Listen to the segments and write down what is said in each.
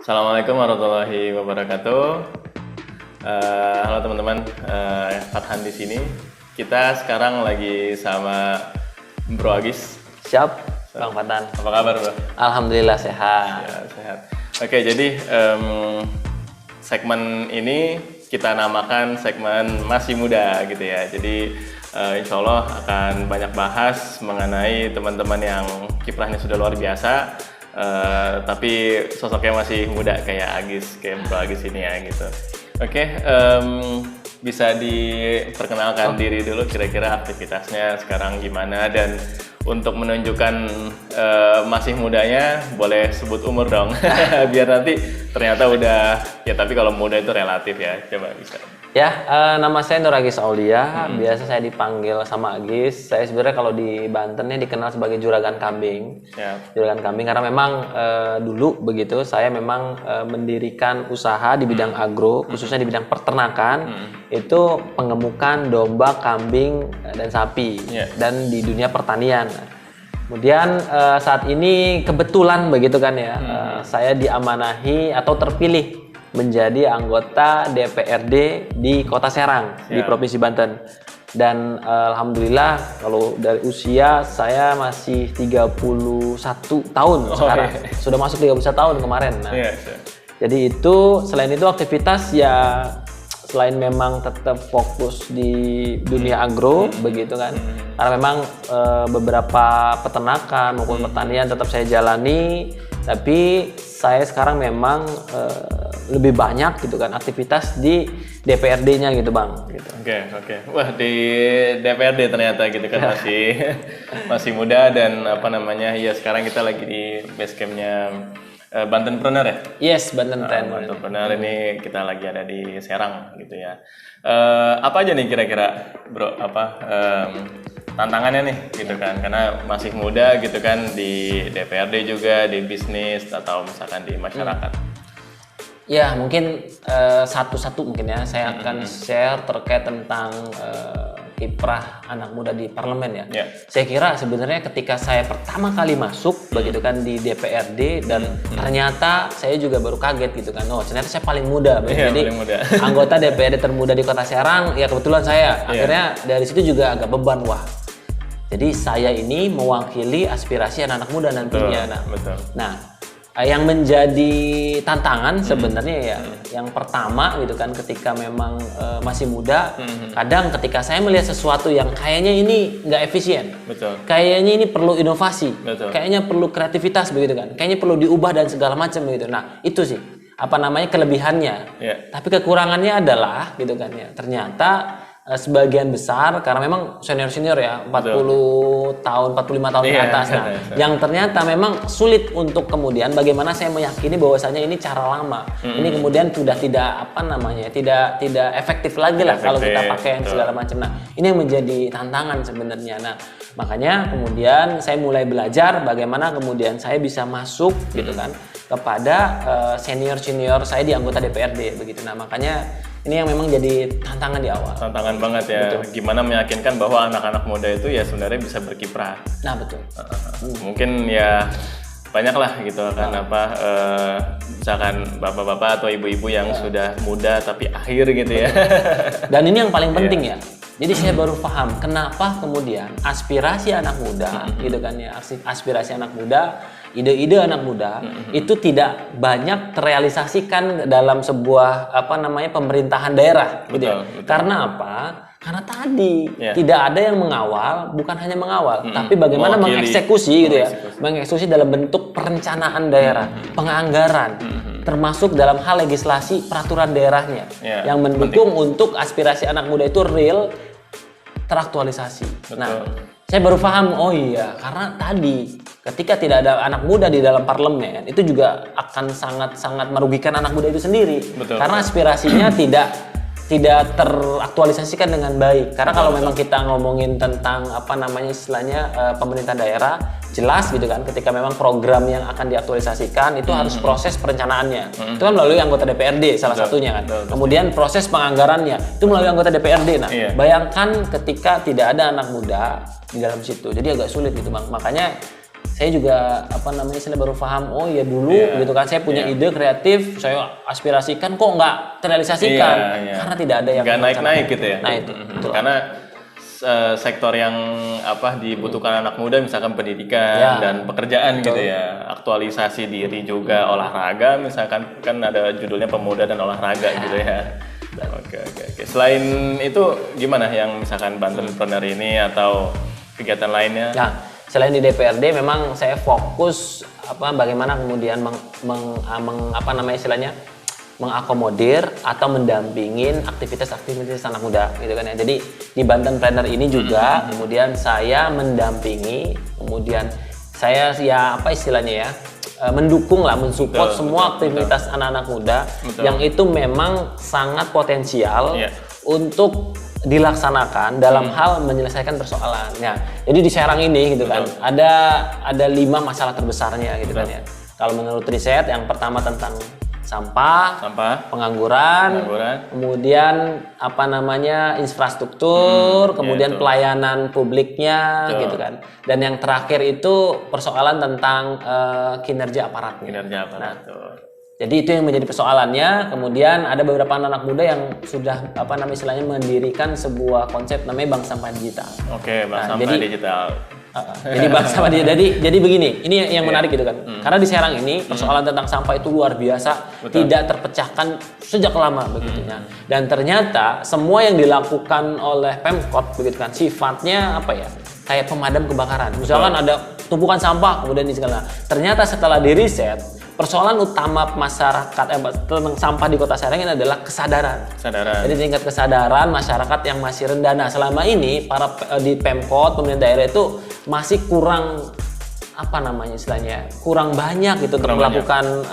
Assalamualaikum warahmatullahi wabarakatuh. Halo teman-teman, Fathan di sini. Kita sekarang lagi sama Bro Agis. Siap, Bang Fatan. Apa kabar, Bro? Alhamdulillah sehat. Ya, sehat. Oke, jadi segmen ini kita namakan segmen masih muda gitu ya. Jadi insya Allah akan banyak bahas mengenai teman-teman yang kiprahnya sudah luar biasa. Tapi sosoknya masih muda kayak Agis, kayak Bro Agis ini ya gitu. Oke, bisa diperkenalkan diri dulu kira-kira aktivitasnya sekarang gimana, dan untuk menunjukkan masih mudanya boleh sebut umur dong. Biar nanti ternyata udah ya, tapi kalau muda itu relatif ya, coba bisa. Ya, nama saya Nur Agis Aulia. Biasa saya dipanggil sama Agis. Saya sebenarnya kalau di Banten dikenal sebagai juragan kambing. Ya. Juragan kambing karena memang dulu begitu saya memang mendirikan usaha di bidang agro, khususnya di bidang peternakan. Itu pengemukan domba, kambing, dan sapi. Dan di dunia pertanian. Kemudian saat ini kebetulan begitu kan ya, saya diamanahi atau terpilih menjadi anggota DPRD di Kota Serang di Provinsi Banten. Dan alhamdulillah kalau dari usia saya masih 31 tahun sekarang. Sudah masuk 31 tahun kemarin. Nah, jadi itu selain itu aktivitas ya, selain memang tetap fokus di dunia agro begitu kan. Karena memang beberapa peternakan maupun pertanian tetap saya jalani, tapi saya sekarang memang lebih banyak gitu kan aktivitas di DPRD-nya gitu Bang. Gitu. Oke. Wah, di DPRD ternyata gitu kan masih muda, dan apa namanya ya, sekarang kita lagi di base camp-nya Bantenpreneur ya? Yes, Bantenpreneur. Bantenpreneur ini kita lagi ada di Serang gitu ya. Apa aja nih kira-kira Bro, tantangannya nih gitu kan, karena masih muda gitu kan, di DPRD juga, di bisnis atau misalkan di masyarakat. Ya mungkin satu-satu mungkin ya saya akan share terkait tentang kiprah anak muda di parlemen ya. Saya kira sebenarnya ketika saya pertama kali masuk begitu kan di DPRD, dan ternyata saya juga baru kaget gitu kan, oh ternyata saya paling muda. Jadi paling muda. Anggota DPRD termuda di Kota Serang ya, kebetulan saya. Akhirnya dari situ juga agak beban, wah. Jadi saya ini mewakili aspirasi anak-anak muda nantinya. Nah, yang menjadi tantangan sebenarnya ya, yang pertama gitu kan, ketika memang masih muda, kadang ketika saya melihat sesuatu yang kayaknya ini nggak efisien, kayaknya ini perlu inovasi, kayaknya perlu kreativitas begitu kan, kayaknya perlu diubah dan segala macam begitu. Nah itu sih apa namanya kelebihannya, tapi kekurangannya adalah gitu kan ya, ternyata sebagian besar karena memang senior ya 40 tahun 45 tahun ke atas, nah yang ternyata memang sulit untuk kemudian bagaimana saya meyakini bahwasanya ini cara lama, ini kemudian sudah tidak tidak efektif lagi lah kalau kita pakai segala macam. Nah ini yang menjadi tantangan sebenarnya. Nah makanya kemudian saya mulai belajar bagaimana kemudian saya bisa masuk gitu kan kepada senior saya di anggota DPRD begitu. Nah makanya ini yang memang jadi tantangan di awal. Tantangan banget ya. Gimana meyakinkan bahwa anak-anak muda itu ya sebenarnya bisa berkiprah. Nah betul. Mungkin ya banyak lah gitu kan, misalkan bapak-bapak atau ibu-ibu yang sudah muda tapi akhir gitu ya. Dan ini yang paling penting ya. Jadi saya baru paham kenapa kemudian aspirasi anak muda gitu kan ya, aspirasi anak muda, ide-ide anak muda itu tidak banyak terrealisasikan dalam sebuah pemerintahan daerah gitu ya. Karena apa? Karena tadi tidak ada yang mengawal, bukan hanya mengawal, tapi bagaimana mengeksekusi gitu ya. Mengeksekusi dalam bentuk perencanaan daerah, penganggaran, termasuk dalam hal legislasi peraturan daerahnya yang mendukung untuk aspirasi anak muda itu real teraktualisasi. Nah, saya baru paham, oh iya, karena tadi ketika tidak ada anak muda di dalam parlemen, itu juga akan sangat-sangat merugikan anak muda itu sendiri. Karena aspirasinya tidak teraktualisasikan dengan baik. Karena kalau memang kita ngomongin tentang istilahnya pemerintah daerah, jelas gitu kan, ketika memang program yang akan diaktualisasikan itu harus proses perencanaannya. Itu kan melalui anggota DPRD salah satunya kan. Kemudian proses penganggarannya itu melalui anggota DPRD. Nah, bayangkan ketika tidak ada anak muda di dalam situ. Jadi agak sulit gitu Bang. Makanya saya juga saya baru paham, oh ya dulu gitu kan saya punya ide kreatif, saya aspirasikan kok nggak terrealisasikan karena tidak ada yang nggak naik-naik gitu ya. Nah itu karena sektor yang dibutuhkan anak muda misalkan pendidikan dan pekerjaan gitu ya, aktualisasi diri juga, olahraga misalkan kan ada judulnya pemuda dan olahraga gitu ya. Oke. Selain itu gimana yang misalkan Bantenpreneur ini atau kegiatan lainnya? Nah, selain di DPRD memang saya fokus bagaimana kemudian mengakomodir atau mendampingin aktivitas anak muda gitu kan ya. Jadi di Bantenpreneur ini juga kemudian saya mendampingi, kemudian saya mendukung lah, mensupport semua aktivitas anak-anak muda yang itu memang sangat potensial untuk dilaksanakan dalam hal menyelesaikan persoalan. Ya, jadi di Serang ini gitu kan ada 5 masalah terbesarnya gitu kan ya. Kalau menurut riset yang pertama tentang sampah, pengangguran, kemudian infrastruktur, kemudian pelayanan publiknya gitu kan. Dan yang terakhir itu persoalan tentang kinerja aparatnya. Jadi itu yang menjadi persoalannya. Kemudian ada beberapa anak muda yang sudah mendirikan sebuah konsep namanya Bank Sampah Digital. Oke, Bank Sampah Digital. Jadi Bank Sampah Digital. Jadi begini, ini yang menarik gitu kan. Karena di Serang ini persoalan tentang sampah itu luar biasa, tidak terpecahkan sejak lama begitunya. Dan ternyata semua yang dilakukan oleh Pemkot begitu kan sifatnya kayak pemadam kebakaran. Misalkan ada tumpukan sampah kemudian di segala. Ternyata setelah diriset, persoalan utama masyarakat tentang sampah di Kota Serang ini adalah kesadaran. Jadi tingkat kesadaran masyarakat yang masih rendah. Nah, selama ini di Pemkot pemerintah daerah itu masih kurang kurang banyak gitu untuk melakukan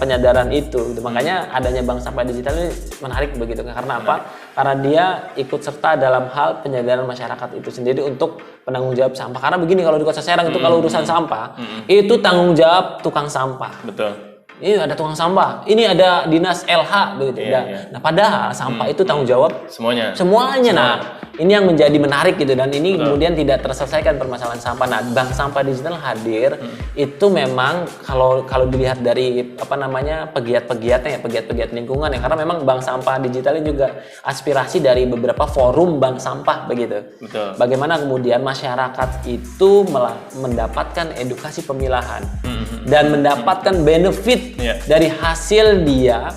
penyadaran itu. Gitu. Makanya adanya Bank Sampah Digital ini menarik begitu. Karena apa? Karena dia ikut serta dalam hal penyadaran masyarakat itu sendiri untuk penanggung jawab sampah. Karena begini, kalau di Kota Serang itu kalau urusan sampah itu tanggung jawab tukang sampah. Betul. Ini ada tukang sampah, ini ada dinas LH begitu. Nah, padahal sampah itu tanggung jawab semuanya. Nah, ini yang menjadi menarik gitu, dan ini kemudian tidak terselesaikan permasalahan sampah. Nah, Bank Sampah Digital hadir itu memang kalau dilihat dari pegiat-pegiatnya, pegiat lingkungan ya, karena memang Bank Sampah Digital ini juga aspirasi dari beberapa forum bank sampah begitu. Betul. Bagaimana kemudian masyarakat itu mendapatkan edukasi pemilahan dan mendapatkan benefit dari hasil dia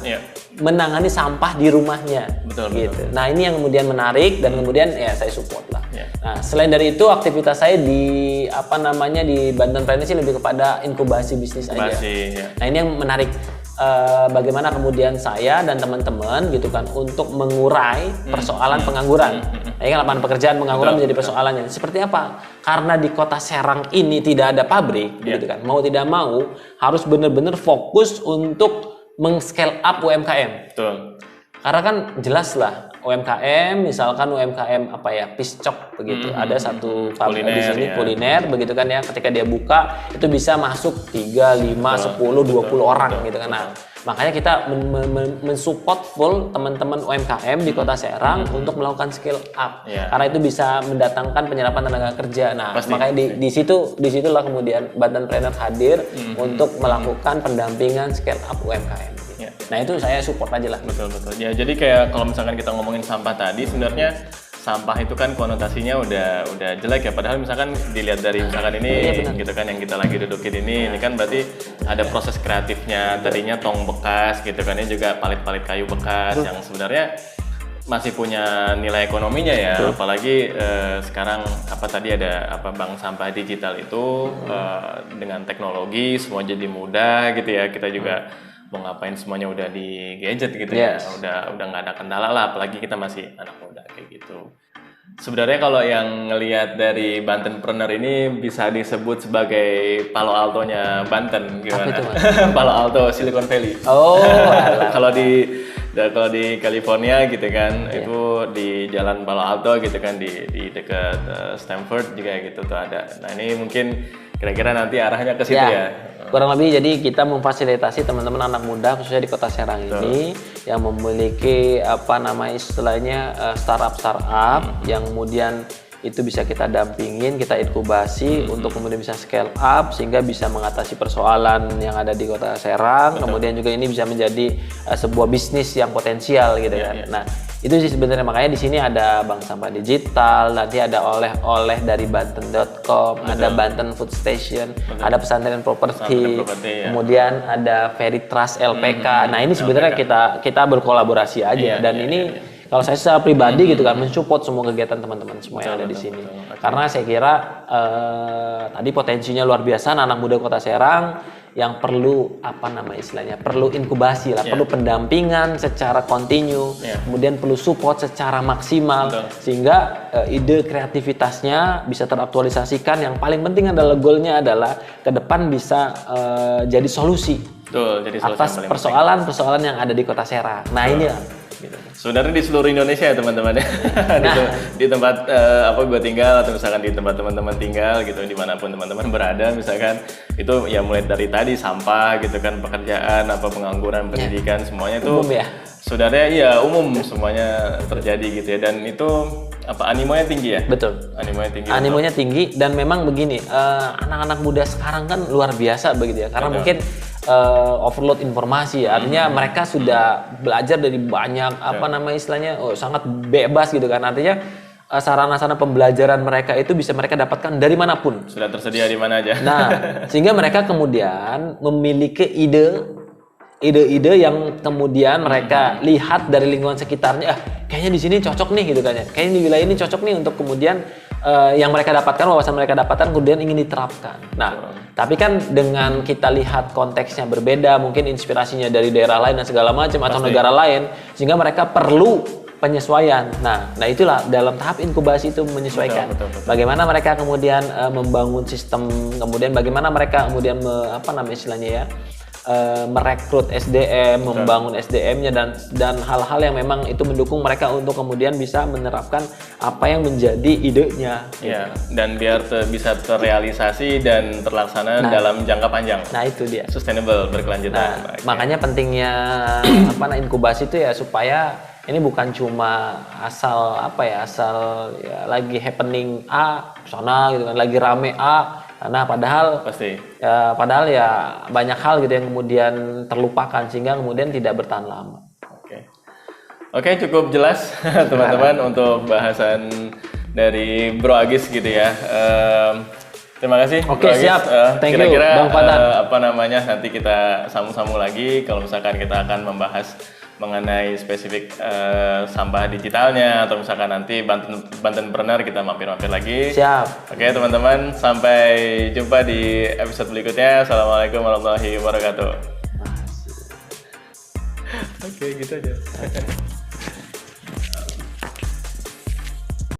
menangani sampah di rumahnya. Betul. Nah, ini yang kemudian menarik dan kemudian saya support lah. Nah, selain dari itu aktivitas saya di di Bantenpreneur sih lebih kepada inkubasi bisnis aja. Nah, ini yang menarik. Bagaimana kemudian saya dan teman-teman gitu kan untuk mengurai persoalan pengangguran. Nah, ini kan lapangan pekerjaan pengangguran menjadi persoalannya. Seperti apa? Karena di Kota Serang ini tidak ada pabrik, gitu kan. Mau tidak mau harus benar-benar fokus untuk meng-scale up UMKM. Betul. Karena kan jelas lah UMKM, misalkan UMKM piscok begitu. Ada satu pabrik di sini kuliner begitu kan ya. Ketika dia buka itu bisa masuk 3, 5, 10, 20 orang gitu kan. Nah, makanya kita mensupport full teman-teman UMKM di Kota Serang untuk melakukan scale up. Karena itu bisa mendatangkan penyerapan tenaga kerja. Nah, makanya di situlah kemudian Bantenpreneur hadir untuk melakukan pendampingan scale up UMKM. Nah, itu saya support aja lah. Betul. Ya, jadi kayak kalau misalkan kita ngomongin sampah tadi, sebenarnya sampah itu kan konotasinya udah jelek ya. Padahal misalkan dilihat dari misalkan ini gitu kan yang kita lagi dudukin ini kan berarti ada proses kreatifnya. Tadinya tong bekas gitu kan, ini juga palit-palit kayu bekas yang sebenarnya masih punya nilai ekonominya ya. Apalagi sekarang tadi ada Bank Sampah Digital itu dengan teknologi semua jadi mudah gitu ya. Kita juga mau ngapain semuanya udah di gadget gitu ya, udah nggak ada kendala lah, apalagi kita masih anak muda kayak gitu. Sebenarnya kalau yang ngelihat dari Bantenpreneur ini bisa disebut sebagai Palo Alto-nya Banten, gimana? Palo Alto Silicon Valley. Kalau di California gitu kan, itu di Jalan Palo Alto gitu kan, di dekat Stanford juga gitu tuh ada. Nah, ini mungkin kira-kira nanti arahnya ke situ ya. Kurang lebih jadi kita memfasilitasi teman-teman anak muda khususnya di Kota Serang ini yang memiliki istilahnya startup yang kemudian itu bisa kita dampingin, kita inkubasi untuk kemudian bisa scale up sehingga bisa mengatasi persoalan yang ada di Kota Serang. Kemudian juga ini bisa menjadi sebuah bisnis yang potensial gitu kan. Nah, itu sih sebenarnya, makanya di sini ada bank sampah digital, nanti ada oleh-oleh dari Banten.com, ada Banten Food Station, ada pesantren properti, kemudian ada Veritrust LPK. Nah, ini sebenarnya kita berkolaborasi aja dan ini kalau saya secara pribadi gitu kan mensupport semua kegiatan teman-teman semua yang ada di sini. Karena saya kira tadi potensinya luar biasa anak muda Kota Serang yang perlu perlu inkubasi lah, perlu pendampingan secara kontinu, kemudian perlu support secara maksimal sehingga ide kreativitasnya bisa teraktualisasikan. Yang paling penting adalah goalnya adalah ke depan bisa jadi solusi atas persoalan-persoalan yang ada di Kota Serang. Nah ini lah. Gitu. Sebenarnya di seluruh Indonesia ya teman-teman ya. Di tempat gue tinggal atau misalkan di tempat teman-teman tinggal gitu, dimanapun teman-teman berada misalkan itu ya mulai dari tadi sampah gitu kan, pekerjaan, pengangguran, pendidikan, semuanya itu umum ya. Sebenarnya umum semuanya terjadi gitu ya, dan itu animonya tinggi ya. Betul. Animonya tinggi dan memang begini, anak-anak muda sekarang kan luar biasa begitu ya, karena mungkin overload informasi ya. Artinya mereka sudah belajar dari banyak sangat bebas gitu kan. Artinya sarana-sarana pembelajaran mereka itu bisa mereka dapatkan dari manapun. Sudah tersedia di mana aja. Nah, sehingga mereka kemudian memiliki ide-ide yang kemudian mereka lihat dari lingkungan sekitarnya, kayaknya di sini cocok nih gitu kan ya. Kayaknya di wilayah ini cocok nih untuk kemudian yang mereka dapatkan, wawasan mereka dapatkan kemudian ingin diterapkan. Nah, tapi kan dengan kita lihat konteksnya berbeda, mungkin inspirasinya dari daerah lain dan segala macam atau negara lain, sehingga mereka perlu penyesuaian. Nah itulah dalam tahap inkubasi itu menyesuaikan. Betul. Bagaimana mereka kemudian membangun sistem, kemudian bagaimana mereka kemudian merekrut SDM, membangun SDM-nya dan hal-hal yang memang itu mendukung mereka untuk kemudian bisa menerapkan apa yang menjadi idenya. Ya, dan biar bisa terrealisasi dan terlaksana dalam jangka panjang. Nah, itu dia. Sustainable, berkelanjutan. Makanya pentingnya inkubasi itu ya supaya ini bukan cuma asal lagi happening sana gitu kan, lagi rame Nah, padahal banyak hal gitu yang kemudian terlupakan sehingga kemudian tidak bertahan lama. Oke, cukup jelas teman-teman untuk bahasan dari Bro Agis gitu ya. Terima kasih. Oke, siap. Thank you, Bang Fatan. Nanti kita sambung-sambung lagi kalau misalkan kita akan membahas mengenai spesifik sampah digitalnya, atau misalkan nanti Bantenpreneur kita mampir-mampir lagi. Siap. Oke teman-teman, sampai jumpa di episode berikutnya. Assalamualaikum warahmatullahi wabarakatuh. Oke, gitu aja.